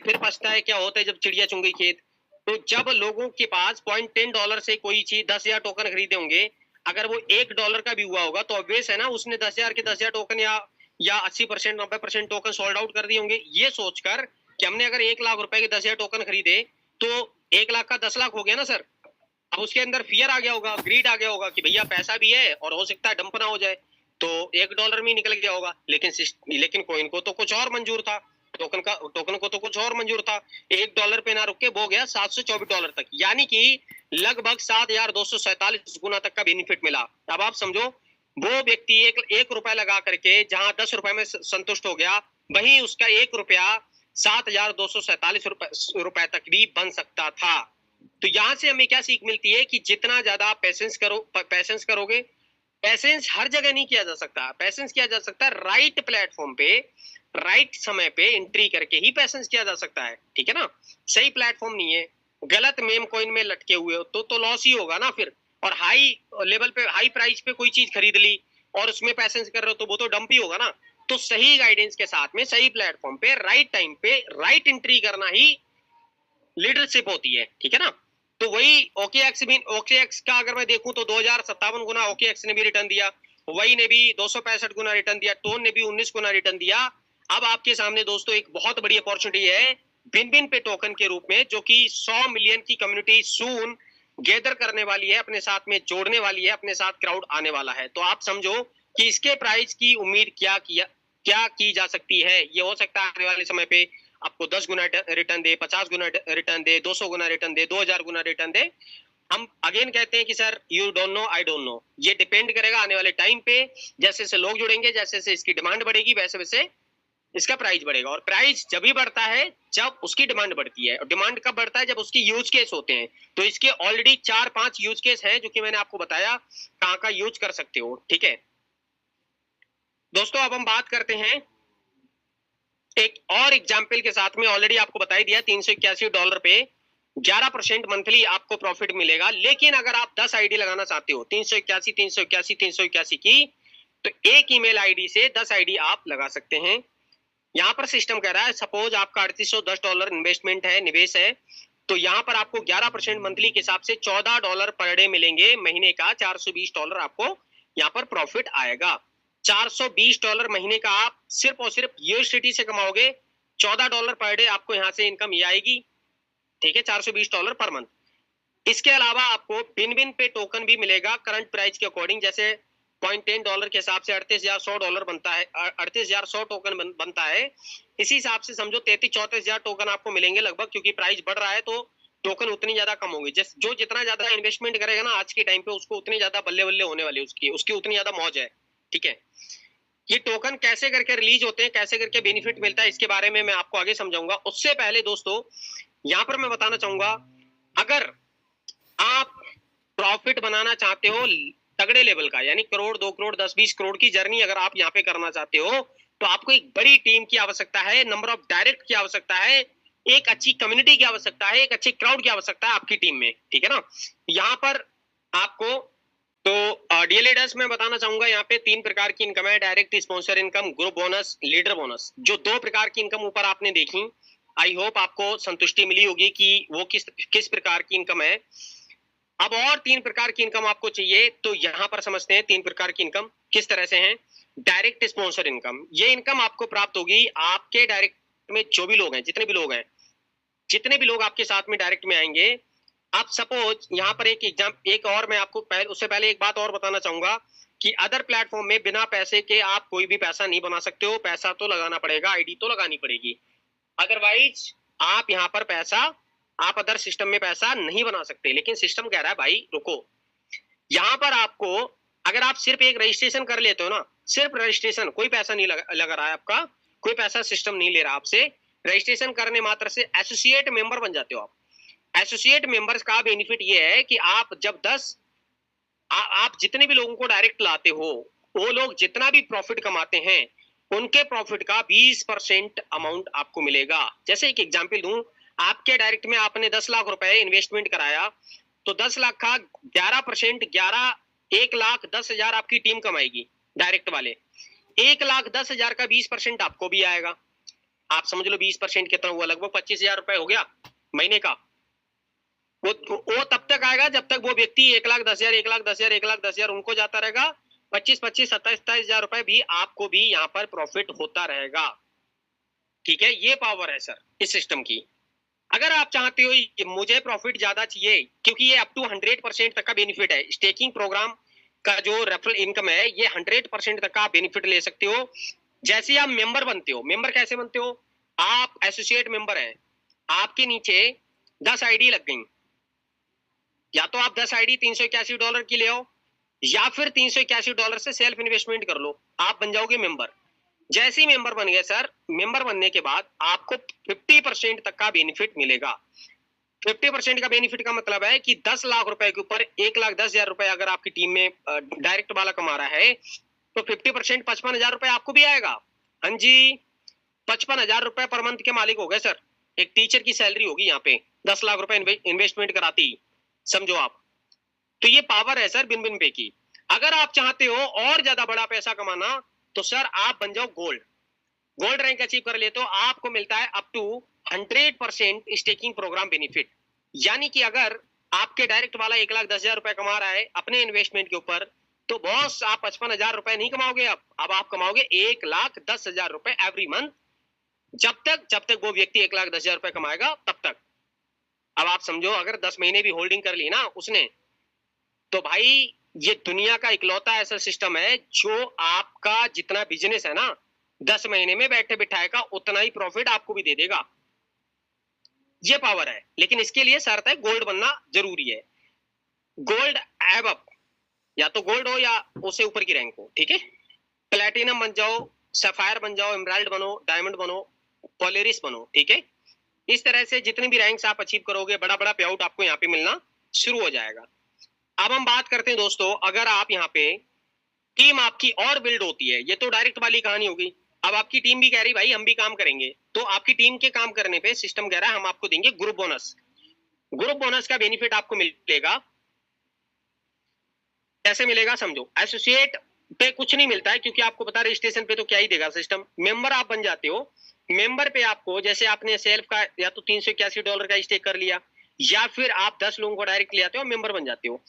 फिर पछता है क्या होता है जब चिड़िया चुंगी खेत। तो जब लोगों के पास $0.10 से कोई चीज 10,000 टोकन खरीदे होंगे, अगर वो $1 का भी हुआ होगा तो ऑब्वियस है ना, उसने 10,000 के 10,000 टोकन या 80% 90% टोकन सोल्ड आउट कर दिए होंगे, ये सोचकर कि हमने अगर 1 लाख रुपए के 10,000 टोकन खरीदे तो 1 लाख का 10 लाख हो गया ना सर। अब उसके अंदर फियर आ गया होगा, ग्रीड आ गया होगा कि भैया पैसा भी है और हो सकता है डंप ना हो जाए, तो $1 में निकल गया होगा। लेकिन कॉइन को तो कुछ और मंजूर था, टोकन को तो कुछ और मंजूर था। $1 पे ना रुक के वो गया $724 तक, यानी कि लगभग 7,247 गुना तक का बेनिफिट मिला। अब आप समझो, वो व्यक्ति एक रुपया लगा करके जहां 10 रुपए में संतुष्ट हो गया, वहीं उसका 1 रुपया 7,247 रुपए तक भी बन सकता था। तो यहां से हमें क्या सीख मिलती है कि जितना ज्यादा पेशेंस करोगे, पेशेंस हर जगह नहीं किया जा सकता, पेशेंस किया जा सकता है राइट प्लेटफॉर्म पे राइट समय पे एंट्री करके ही पेशेंस किया जा सकता है, ठीक है ना। सही प्लेटफॉर्म नहीं है, गलत मेम कॉइन में लटके हुए हो तो लॉस ही होगा ना फिर। और हाई लेवल पे हाई प्राइस पे कोई चीज खरीद ली और उसमें पेशेंस कर रहे हो तो वो तो डंप ही होगा ना। तो सही गाइडेंस के साथ में सही प्लेटफॉर्म पे राइट टाइम पे राइट एंट्री करना ही लीडरशिप होती है, ठीक है ना। तो वही OKX का अगर मैं देखूं तो 2057 गुना OKX ने भी रिटर्न दिया, वही ने भी 265 गुना रिटर्न दिया, टोन ने भी 19 गुना रिटर्न दिया। अब आपके सामने दोस्तों एक बहुत बड़ी अपॉर्चुनिटी है, बिन बिन पे टोकन के रूप में, जो कि 100 मिलियन की कम्युनिटी सून गैदर करने वाली है, अपने साथ में जोड़ने वाली है, अपने साथ क्राउड आने वाला है। तो आप समझो कि इसके प्राइस की उम्मीद क्या की जा सकती है। ये हो सकता है आने वाले समय पे आपको 10 गुना रिटर्न दे, 50 गुना रिटर्न दे, 200 गुना रिटर्न दे, 2000 गुना रिटर्न दे। हम अगेन कहते हैं कि sir you don't know, I don't know, ये डिपेंड करेगा आने वाले टाइम पे। जैसे जैसे लोग जुड़ेंगे, जैसे जैसे इसकी डिमांड बढ़ेगी, वैसे वैसे इसका प्राइस बढ़ेगा। और प्राइस जब भी बढ़ता है जब उसकी डिमांड बढ़ती है, और डिमांड कब बढ़ता है, जब उसकी यूज केस होते हैं। तो इसके ऑलरेडी 4-5 यूज केस हैं जो कि मैंने आपको बताया कहां का यूज कर सकते हो। ठीक है दोस्तों, अब हम बात करते हैं एक और एग्जाम्पल के साथ में। ऑलरेडी आपको बता ही दिया, $381 पे 11% मंथली आपको प्रॉफिट मिलेगा। लेकिन अगर आप 10 आईडी लगाना चाहते हो, 381 381 381 की, तो एक ईमेल आईडी से 10 आईडी आप लगा सकते हैं। यहाँ पर सिस्टम कह रहा है सपोज आपका $3810 इन्वेस्टमेंट है, निवेश है, तो यहाँ पर आपको 11% मंथली के हिसाब से $14 पर डे मिलेंगे। महीने का $420 आपको यहाँ पर प्रॉफिट आएगा। $420 महीने का आप सिर्फ और सिर्फ यूएसडीटी से कमाओगे। $14 पर डे आपको यहाँ से इनकम ये आएगी। ठीक है, $420 पर मंथ। इसके अलावा आपको बिन बिन पे टोकन भी मिलेगा करंट प्राइस के अकॉर्डिंग। जैसे $0.10 के हिसाब से $38,100 बनता है, 38,100 टोकन बनता है। इसी हिसाब से समझो 33-34 टोकन आपको मिलेंगे लगभग, क्योंकि प्राइस बढ़ रहा है तो टोकन उतनी ज्यादा कम होंगे। जो जितना ज्यादा इन्वेस्टमेंट करेगा ना आज के टाइम पे, उसको उतनी ज्यादा बल्ले बल्ले होने वाली, उसकी उतनी ज्यादा मौज है। ठीक है, ये टोकन कैसे करके रिलीज होते हैं, कैसे करके बेनिफिट मिलता है, इसके बारे में मैं आपको आगे समझाऊंगा। उससे पहले दोस्तों यहाँ पर मैं बताना चाहूंगा, अगर आप प्रॉफिट बनाना चाहते हो तगड़े लेवल का, यानी करोड़, 2 करोड़, 10-20 करोड़ की जर्नी अगर आप यहाँ पे करना चाहते हो, तो आपको एक बड़ी टीम की आवश्यकता है, नंबर ऑफ डायरेक्ट की आवश्यकता है, एक अच्छी कम्युनिटी की आवश्यकता है, एक अच्छे क्राउड की आवश्यकता है आपकी टीम में। ठीक है ना, यहाँ पर आपको, तो डियर लीडर्स मैं बताना चाहूंगा यहाँ पे 3 प्रकार की इनकम है। Direct sponsor income, group bonus, leader bonus. जो 2 प्रकार की इनकम ऊपर आपने देखी, आई होप आपको संतुष्टि मिली होगी कि वो किस किस प्रकार की इनकम है। अब और 3 प्रकार की इनकम आपको चाहिए, तो यहां पर समझते हैं 3 प्रकार की इनकम किस तरह से हैं। डायरेक्ट स्पॉन्सर इनकम, ये इनकम आपको प्राप्त होगी आपके डायरेक्ट में जो भी लोग हैं, जितने भी लोग आपके साथ में डायरेक्ट में आएंगे। आप सपोज यहाँ पर एक और मैं आपको उससे पहले एक बात और बताना चाहूंगा कि अदर प्लेटफॉर्म में बिना पैसे के आप कोई भी पैसा नहीं बना सकते हो। पैसा तो लगाना पड़ेगा, आईडी तो लगानी पड़ेगी, अदरवाइज आप यहाँ पर पैसा, आप अदर सिस्टम में पैसा नहीं बना सकते। लेकिन सिस्टम कह रहा है भाई रुको, यहाँ पर आपको अगर आप सिर्फ एक रजिस्ट्रेशन कर लेते हो ना, सिर्फ रजिस्ट्रेशन, कोई पैसा नहीं लगा रहा है आपका, कोई पैसा सिस्टम नहीं ले रहा आपसे, रजिस्ट्रेशन करने मात्र से एसोसिएट मेंबर बन जाते हो आप। एसोसिएट मेंबर्स का बेनिफिट ये है कि आप जब आप जितने भी लोगों को डायरेक्ट लाते हो, वो लोग जितना भी प्रॉफिट कमाते हैं, उनके प्रॉफिट का 20% अमाउंट आपको मिलेगा। जैसे एक एग्जांपल दूं, आपके डायरेक्ट में आपने 10 लाख रुपए इन्वेस्टमेंट कराया, तो 10 लाख का 11%, 1,10,000 आपकी टीम कमाएगी डायरेक्ट वाले। 1,10,000 का 20% आपको भी आएगा। आप समझ लो 20% कितना हुआ, लगभग 25,000 रुपए हो गया महीने का। वो तब तक आएगा जब तक वो व्यक्ति 1,10,000 1,10,000 1,10,000 उनको जाता रहेगा। 25-25 27,000 रुपए भी आपको भी यहाँ पर प्रॉफिट होता रहेगा। ठीक है, ये पावर है सर इस सिस्टम की। अगर आप चाहते हो कि मुझे प्रॉफिट ज्यादा चाहिए, क्योंकि ये अप टू 100% तक का बेनिफिट है, स्टेकिंग प्रोग्राम का जो रेफरल इनकम है ये 100% तक का बेनिफिट ले सकते हो। जैसे आप मेंबर बनते हो, मेंबर कैसे बनते हो, आप एसोसिएट मेंबर हैं, आपके नीचे 10 आईडी लग गई, या तो आप 10 आईडी $381 की ले आओ, या फिर $381 से सेल्फ इन्वेस्टमेंट कर लो, आप बन जाओगे मेंबर। जैसे ही मेंबर बन गए सर, मेंबर बनने के बाद आपको 50% तक का बेनिफिट मिलेगा। 50% का बेनिफिट का मतलब है कि 10 लाख रुपए के ऊपर 1,10,000 रुपए अगर आपकी टीम में डायरेक्ट वाला कमा रहा है, तो 50% 55,000 रुपए आपको भी आएगा। हाँ जी, 55,000 रुपए पर मंथ के मालिक हो गए सर। एक टीचर की सैलरी होगी यहाँ पे 10 लाख रुपए इन्वेस्टमेंट कराती, समझो आप। तो ये पावर है सर बिन बिन पे की। अगर आप चाहते हो और ज्यादा बड़ा पैसा कमाना, तो सर आप बन जाओ गोल्ड रैंक अचीव कर ले, तो आपको मिलता है up to 100% staking program benefit. यानी कि अगर आपके डायरेक्ट वाला 1,10,000 रुपए कमा रहा है अपने इन्वेस्टमेंट के ऊपर, तो बॉस आप 55,000 रुपए नहीं कमाओगे, अब आप कमाओगे 1,10,000 रुपए एवरी मंथ, जब तक वो व्यक्ति 1,10,000 रुपए कमाएगा तब तक। अब आप समझो अगर 10 महीने भी होल्डिंग कर ली ना उसने, तो भाई ये दुनिया का इकलौता ऐसा सिस्टम है जो आपका जितना बिजनेस है ना 10 महीने में बैठे बिठाए का उतना ही प्रॉफिट आपको भी दे देगा। ये पावर है, लेकिन इसके लिए शर्त है गोल्ड बनना जरूरी है। गोल्ड एब अप, या तो गोल्ड हो या उससे ऊपर की रैंक हो, ठीक है। प्लेटिनम बन जाओ, सफायर बन जाओ, एमराल्ड बनो, डायमंड बनो, पोलेरिस बनो, ठीक है। इस तरह से जितनी भी रैंक्स आप अचीव करोगे बड़ा बड़ा पे आउट आपको यहाँ पे मिलना शुरू हो जाएगा। अब हम बात करते हैं दोस्तों, अगर आप यहाँ पे टीम आपकी और बिल्ड होती है, ये तो डायरेक्ट वाली कहानी होगी। अब आपकी टीम भी कह रही भाई हम भी काम करेंगे, तो आपकी टीम के काम करने पे सिस्टम कह रहा है हम आपको देंगे ग्रुप बोनस। ग्रुप बोनस का बेनिफिट आपको मिलेगा, कैसे मिलेगा समझो। एसोसिएट पे कुछ नहीं मिलता है क्योंकि आपको पता रजिस्ट्रेशन पे तो क्या ही देगा सिस्टम। मेंबर आप बन जाते हो, मेंबर पे आपको जैसे आपने सेल्फ का या तो $381 का स्टेक कर लिया या फिर आप 10 लोगों को डायरेक्ट ले आते हो, मेंबर बन जाते हो,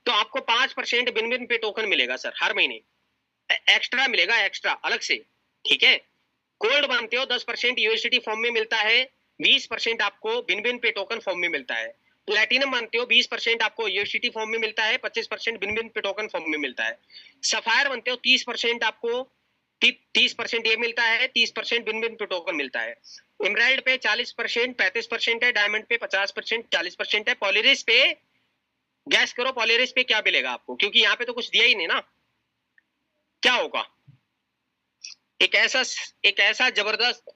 तो आपको 5% बिन बिन पे टोकन मिलेगा सर हर महीने, एक्स्ट्रा मिलेगा, एक्स्ट्रा अलग से, ठीक है। गोल्ड बनते हो 10% यूएसडीटी फॉर्म में मिलता है, 20% आपको बिन बिन पे टोकन फॉर्म में मिलता है। प्लैटिनम बनते हो 20% आपको यूएसडीटी फॉर्म में मिलता है, 25% बिन बिन पे टोकन फॉर्म में मिलता है। सफायर बनते हो 30% आपको 30% ये मिलता है, 30% बिन बिन पे टोकन मिलता है। एमराल्ड पे 40% 35% है, डायमंड पे 50% 40% है। पॉलिरिस पे गैस करो, पॉलिरिस पे क्या मिलेगा आपको, क्योंकि यहाँ पे तो कुछ दिया ही नहीं ना, क्या होगा। एक ऐसा जबरदस्त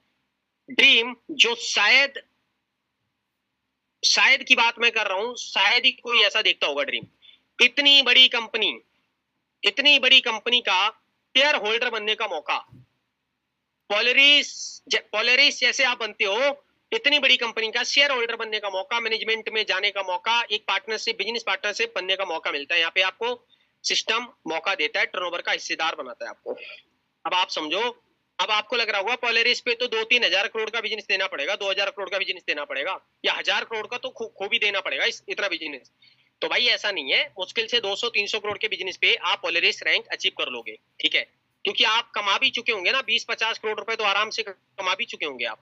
ड्रीम जो शायद की बात मैं कर रहा हूं, शायद ही कोई ऐसा देखता होगा ड्रीम। इतनी बड़ी कंपनी का शेयर होल्डर बनने का मौका, पोलेरिस जैसे आप बनते हो, इतनी बड़ी कंपनी का शेयर होल्डर बनने का मौका, मैनेजमेंट में जाने का मौका, एक पार्टनरशिप बिजनेस पार्टनरशिप बनने का मौका मिलता है। यहाँ पे आपको सिस्टम मौका देता है, टर्नओवर का हिस्सेदार बनाता है आपको। अब आप समझो, अब आपको लग रहा होगा पोलेरिस पे तो 2-3 हजार करोड़ का बिजनेस देना पड़ेगा, 2,000 करोड़ का बिजनेस देना पड़ेगा, या 1,000 करोड़ का तो खूब ही देना पड़ेगा इतना बिजनेस। तो भाई ऐसा नहीं है, मुश्किल से 200-300 करोड़ के बिजनेस पे आप पोलेरिस रैंक अचीव कर लोगे, ठीक है। क्योंकि आप कमा भी चुके होंगे ना 20-50 करोड़ रुपए तो आराम से कमा भी चुके होंगे आप,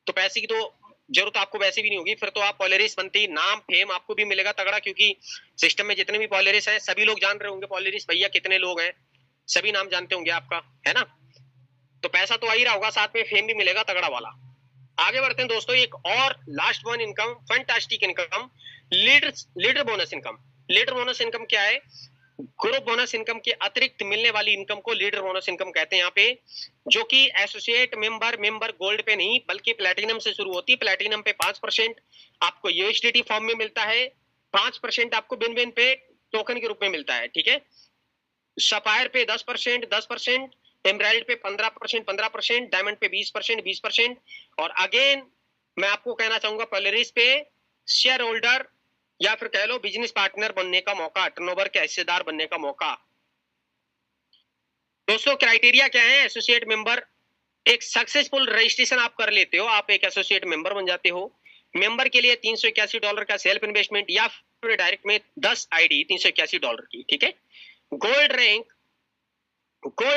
तो पैसे की तो जरूरत आपको वैसे भी नहीं होगी। फिर तो आप पोलेरिस बनते ही नाम फेम आपको भी मिलेगा तगड़ा, क्योंकि सिस्टम में जितने भी पोलेरिस है सभी लोग जान रहे होंगे पोलेरिस भैया कितने लोग हैं, सभी नाम जानते होंगे आपका, है ना। तो पैसा तो आ ही रहा होगा, साथ में फेम भी मिलेगा तगड़ा वाला। आगे बढ़ते हैं दोस्तों, एक और last one income, fantastic income, leader bonus income. Leader bonus income क्या है? ग्रुप बोनस इनकम के अतिरिक्त मिलने वाली इनकम को लीडर बोनस इनकम कहते हैं यहाँ पे, जो कि एसोसिएट मेंबर गोल्ड पे नहीं बल्कि प्लैटिनम से शुरू होती है। प्लैटिनम पे 5% आपको यूएसडीटी फॉर्म में मिलता है, 5% आपको बिन बिन पे टोकन के रूप में मिलता है, ठीक है। सफायर पे 10%, एमराल्ड पे 15%, डायमंड पे 20%, और अगेन मैं आपको कहना चाहूंगा पोलेरिस पे शेयर होल्डर या फिर कह लो बिजनेस पार्टनर बनने का मौका, टर्नओवर के हिस्सेदार बनने का मौका। दोस्तों क्राइटेरिया क्या है? एसोसिएट मेंबर, एक सक्सेसफुल रजिस्ट्रेशन आप कर लेते हो, आप एक एसोसिएट मेंबर बन जाते हो। मेंबर के लिए $381 का सेल्फ इन्वेस्टमेंट या फिर डायरेक्ट में 10 आईडी $381 की, ठीक है। गोल्ड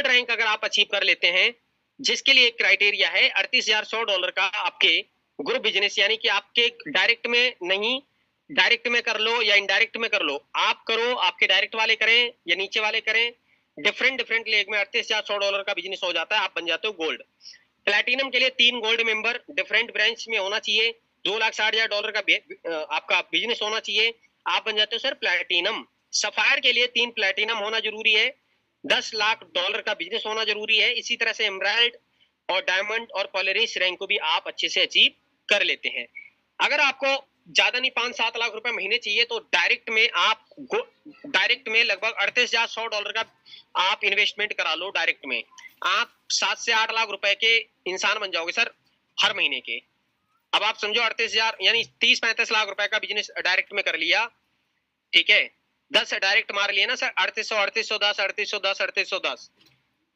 रैंक अगर आप अचीव कर लेते हैं, जिसके लिए एक क्राइटेरिया है $38,100 का आपके ग्रुप बिजनेस, यानी कि आपके डायरेक्ट में नहीं, डायरेक्ट में कर लो या इनडायरेक्ट में कर लो, आप करो, आपके डायरेक्ट वाले करें या नीचे वाले करें, डिफरेंट लेग में $38,100 का बिजनेस हो जाता है, आप बन जाते हो गोल्ड। प्लैटिनम के लिए 3 गोल्ड मेंबर डिफरेंट ब्रांच में होना चाहिए, $2,60,000 का आपका बिजनेस होना चाहिए, आप बन जाते हो सर प्लैटिनम। सफायर के लिए 3 प्लैटिनम होना जरूरी है, $10 लाख का बिजनेस होना जरूरी है। इसी तरह से एमराल्ड और डायमंड और पोलेरिस रैंक को भी आप अच्छे से अचीव कर लेते हैं। अगर आपको ज्यादा नहीं 5-7 लाख रुपए महीने चाहिए तो डायरेक्ट में लगभग $38,100 का आप इन्वेस्टमेंट करा लो, डायरेक्ट में आप 7 से 8 लाख रुपए के इंसान बन जाओगे सर हर महीने के। अब आप समझो 38,000 यानी 30-35 लाख रुपए का बिजनेस डायरेक्ट में कर लिया, ठीक है। 10 डायरेक्ट मार लिए ना सर, 3810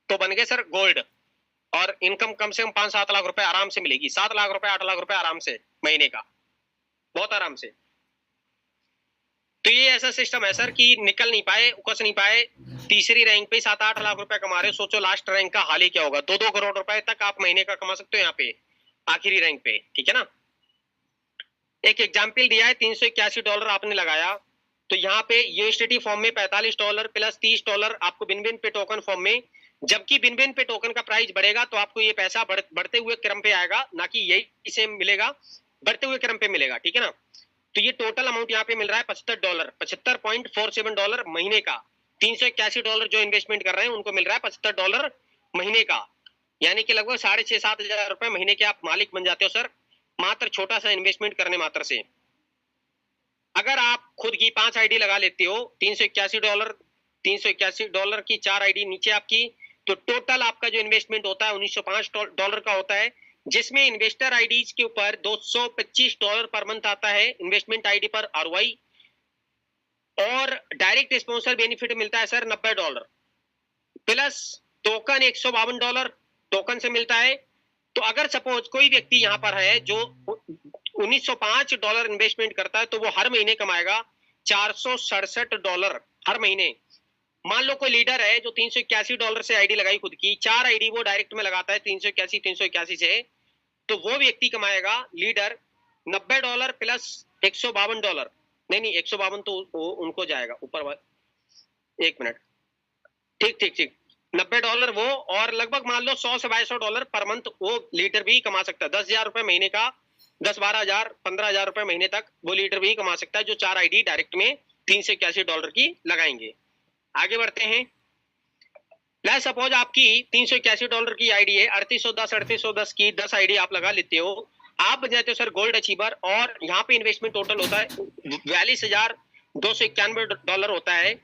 तो बन गए सर गोल्ड, और इनकम कम से कम 5-7 लाख रुपए आराम से मिलेगी, 7 लाख रुपए 8 लाख रुपए आराम से महीने का, बहुत आराम से। तो ये ऐसा सिस्टम है सर कि निकल नहीं पाए, उकस नहीं पाए, तीसरी रैंक पे 7-8 लाख रुपए कमा रहे हो, सोचो लास्ट रैंक का हाल ही क्या होगा। 2-2 करोड़ रुपए तक आप महीने का कमा सकते हो यहाँ पे, आखिरी रैंक पे, ठीक है ना। एक एग्जाम्पल दिया है, $381 आपने लगाया, तो यहाँ पे यूएसडीटी फॉर्म में $45 प्लस $30 आपको बिनबिन पे टोकन फॉर्म में, जबकि बिनबिन पे टोकन का प्राइस बढ़ेगा तो आपको ये पैसा बढ़ते हुए क्रम पे आएगा, ना कि यही इसे मिलेगा, बढ़ते हुए क्रम पे मिलेगा, ठीक है ना। तो ये टोटल अमाउंट यहाँ पे मिल रहा है $75, $75.47 महीने का। $381 जो इन्वेस्टमेंट कर रहे हैं उनको मिल रहा है $75 महीने का, यानी कि लगभग 6,500-7,000 रुपए महीने के आप मालिक बन जाते हो सर, मात्र छोटा सा इन्वेस्टमेंट करने मात्र से। अगर आप खुद की 5 आईडी लगा लेते हो, $381 की 4 आईडी नीचे आपकी, तो टोटल आपका जो इन्वेस्टमेंट होता है $1905 का होता है, जिसमें इन्वेस्टर आईडीज के ऊपर $225 पर मंथ आता है इन्वेस्टमेंट आईडी पर आरओआई, और डायरेक्ट स्पॉन्सर बेनिफिट मिलता है सर $90 प्लस टोकन $152 टोकन से मिलता है। तो अगर सपोज कोई व्यक्ति यहाँ पर है जो $1905 इन्वेस्टमेंट करता है, तो वो हर महीने कमाएगा $467 हर महीने। मान लो कोई लीडर है जो $381 से आईडी लगाई खुद की, 4 आईडी वो डायरेक्ट में लगाता है 381 से, तो वो व्यक्ति कमाएगा लीडर $90 प्लस $152, नहीं 152 तो उनको जाएगा ऊपर, एक मिनट, ठीक ठीक ठीक, $90 वो, और लगभग मान लो $100 से $200 पर मंथ वो लीडर भी कमा सकता है। 10,000 रुपए महीने का, 10-12,000 15,000 रुपए महीने तक वो लीडर भी कमा सकता है, जो 4 आईडी डायरेक्ट में $381 की लगाएंगे। आगे बढ़ते हैं। लेट्स सपोज आपकी $381 की आईडी है, 3810 की 10 आईडी आप लगा लेते हो, आप बन जाते हो सर गोल्ड अचीवर, और यहाँ पे इन्वेस्टमेंट टोटल होता है $42,291 होता है।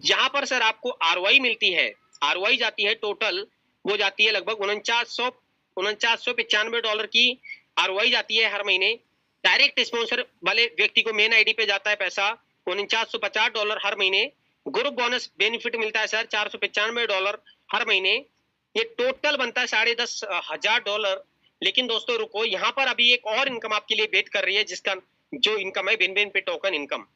यहाँ पर सर आपको आरओआई मिलती है, आरओआई जाती है टोटल, वो जाती है लगभग $4995 की आरओआई जाती है हर महीने। डायरेक्ट स्पॉन्सर वाले व्यक्ति को मेन आईडी पे जाता है पैसा $4950 हर महीने। ग्रुप बोनस बेनिफिट मिलता है सर $495 हर महीने। ये टोटल बनता है $10,500। लेकिन दोस्तों रुको, यहाँ पर अभी एक और इनकम आपके लिए वेट कर रही है, जिसका जो इनकम है बिन पे टोकन इनकम,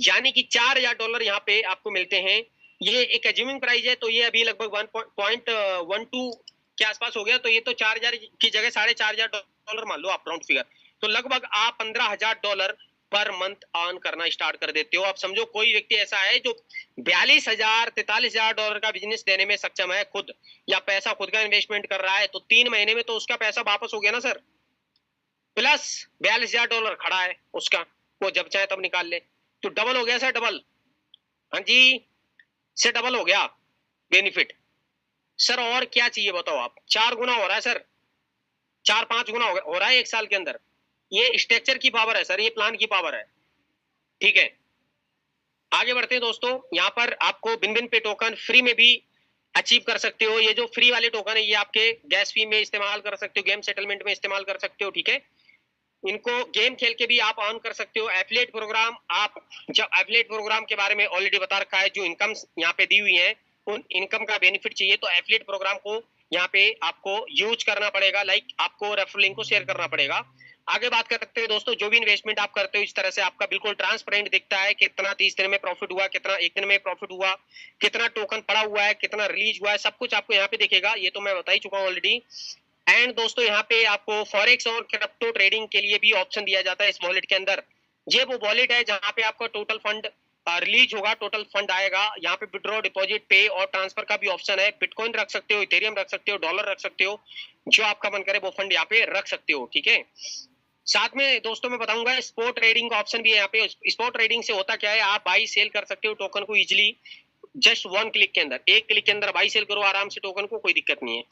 यानी कि $4,000 यहाँ पे आपको मिलते हैं। ये एक एज्यूमिंग प्राइस है, तो ये अभी लगभग 1.12 के आसपास हो गया, तो ये तो 4,000 की जगह $4,500 मान लो आप राउंड फिगर, तो लगभग आप $15,000 पर मंथ अर्न करना स्टार्ट कर देते हो। आप समझो कोई व्यक्ति ऐसा है जो $42,000-43,000 का बिजनेस देने में सक्षम है खुद, या पैसा खुद का इन्वेस्टमेंट कर रहा है, तो 3 महीने में तो उसका पैसा वापस हो गया ना सर, प्लस $42,000 खड़ा है उसका, वो जब चाहे तब निकाल ले, तो डबल हो गया सर, डबल, हाँ जी से डबल हो गया बेनिफिट। सर और क्या चाहिए बताओ आप, 4 गुना हो रहा है सर, 4-5 गुना हो रहा है एक साल के अंदर। ये स्ट्रक्चर की पावर है सर, ये प्लान की पावर है, ठीक है। आगे बढ़ते हैं दोस्तों, यहाँ पर आपको बिन पे टोकन फ्री में भी अचीव कर सकते हो। ये जो फ्री वाले टोकन है, ये आपके गैस फी में इस्तेमाल कर सकते हो, गेम सेटलमेंट में इस्तेमाल कर सकते हो, ठीक है। इनको गेम खेल के भी आप अर्न कर सकते हो। एफिलिएट प्रोग्राम, आप जब एफिलिएट प्रोग्राम के बारे में ऑलरेडी बता रखा है, जो इनकम यहाँ पे दी हुई है, उन इनकम का बेनिफिट चाहिए तो एफिलिएट प्रोग्राम को यहाँ पे आपको यूज करना पड़ेगा, लाइक आपको रेफरल लिंक को शेयर करना पड़ेगा। आगे बात कर सकते हैं दोस्तों, जो भी इन्वेस्टमेंट आप करते हो इस तरह से आपका बिल्कुल ट्रांसपेरेंट दिखता है, कितना 30 दिन में प्रॉफिट हुआ, कितना एक दिन में प्रॉफिट हुआ, कितना टोकन पड़ा हुआ है, कितना रिलीज हुआ है, सब कुछ आपको यहाँ पे दिखेगा। ये तो मैं बता ही चुका हूँ ऑलरेडी। एंड दोस्तों यहाँ पे आपको फॉरेक्स और क्रिप्टो ट्रेडिंग के लिए भी ऑप्शन दिया जाता है इस वॉलेट के अंदर। ये वो वॉलेट है जहाँ पे आपका टोटल फंड रिलीज होगा, टोटल फंड आएगा। यहाँ पे विड्रॉ, डिपॉजिट, पे और ट्रांसफर का भी ऑप्शन है। बिटकॉइन रख सकते हो, इथेरियम रख सकते हो, डॉलर रख सकते हो, जो आपका मन करे वो फंड यहाँ पे रख सकते हो, ठीक है। साथ में दोस्तों मैं बताऊंगा स्पॉट ट्रेडिंग का ऑप्शन भी है यहाँ पे। स्पॉट ट्रेडिंग से होता क्या है, आप बाई सेल कर सकते हो टोकन को इजिली, जस्ट 1 क्लिक के अंदर, एक क्लिक के अंदर बाई सेल करो आराम से टोकन को, कोई दिक्कत नहीं है।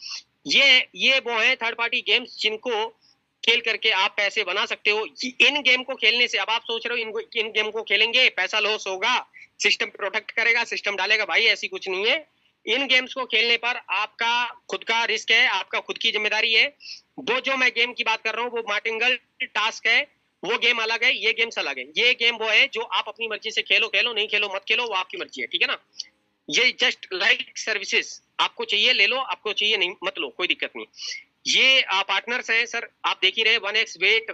ये वो है थर्ड पार्टी गेम्स जिनको खेल करके आप पैसे बना सकते हो। इन गेम को खेलने से, अब आप सोच रहे हो इन गेम को खेलेंगे पैसा लॉस होगा, सिस्टम प्रोटेक्ट करेगा, सिस्टम डालेगा, भाई ऐसी कुछ नहीं है। इन गेम्स को खेलने पर आपका खुद का रिस्क है, आपका खुद की जिम्मेदारी है। वो जो मैं गेम की बात कर रहा हूँ वो मार्टिंगल टास्क है, वो गेम अलग है, ये गेम्स अलग है। ये गेम वो है जो आप अपनी मर्जी से खेलो, खेलो नहीं खेलो मत खेलो, वो आपकी मर्जी है, ठीक है ना। ये जस्ट लाइक सर्विसेज, आपको चाहिए ले लो, आपको चाहिए नहीं मत लो, कोई दिक्कत नहीं। ये पार्टनर्स हैं सर, आप देख ही रहे, 1x वेट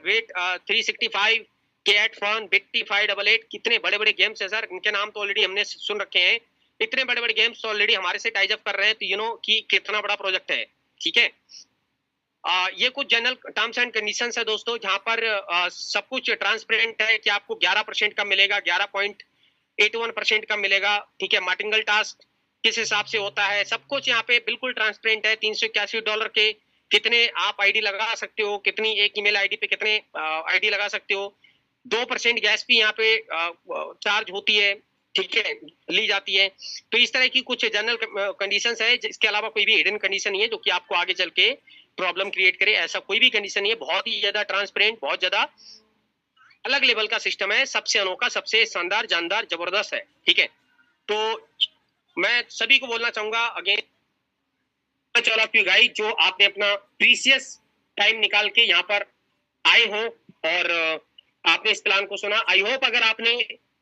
365 कैट फन, बिट्टी 588, कितने बड़े बड़े गेम्स है सर, इनके नाम तो ऑलरेडी हमने सुन रखे हैं। इतने बड़े बड़े गेम्स ऑलरेडी हमारे से टाइज अप कर रहे हैं, तो यू नो कि कितना बड़ा प्रोजेक्ट है, ठीक है। ये कुछ जनरल टर्म्स एंड कंडीशंस है दोस्तों, जहां पर सब कुछ ट्रांसपेरेंट है कि आपको 11% का मिलेगा, 11.81% का मिलेगा, ठीक है। मार्टिंगल टास्क किस हिसाब से होता है, सब कुछ यहाँ पे बिल्कुल ट्रांसपेरेंट है। $381 के कितने आप आईडी लगा सकते हो, कितनी एक ईमेल आईडी पे कितने आईडी लगा सकते हो। 2% गैस भी यहाँ पे चार्ज होती है, ठीक है, ली जाती है। तो इस तरह की कुछ जनरल कंडीशंस है, इसके अलावा कोई भी हिडन कंडीशन नहीं है जो कि आपको आगे चल के प्रॉब्लम क्रिएट करे, ऐसा कोई भी कंडीशन नहीं है। बहुत ही ज्यादा ट्रांसपेरेंट, बहुत ज्यादा अलग लेवल का सिस्टम है, सबसे अनोखा, सबसे शानदार, जानदार, जबरदस्त है, ठीक है। तो मैं सभी को बोलना चाहूंगा again, all of you guys, जो आपने अपना प्रीसियस टाइम निकाल के यहाँ पर आए हो और आपने इस प्लान को सुना। आई होप अगर आपने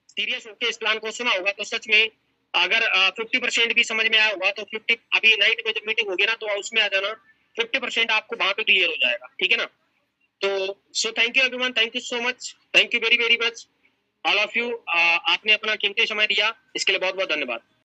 सीरियस होकर इस प्लान को सुना होगा तो सच में अगर 50% भी समझ में आया होगा तो 50, अभी नाइट में जब मीटिंग होगी ना तो उसमें आ जाना, 50% आपको वहां पे क्लियर हो जाएगा, ठीक है ना। तो so thank you everyone, thank you so much, thank you very very much all of you. आपने अपना कीमती समय दिया, इसके लिए बहुत बहुत धन्यवाद।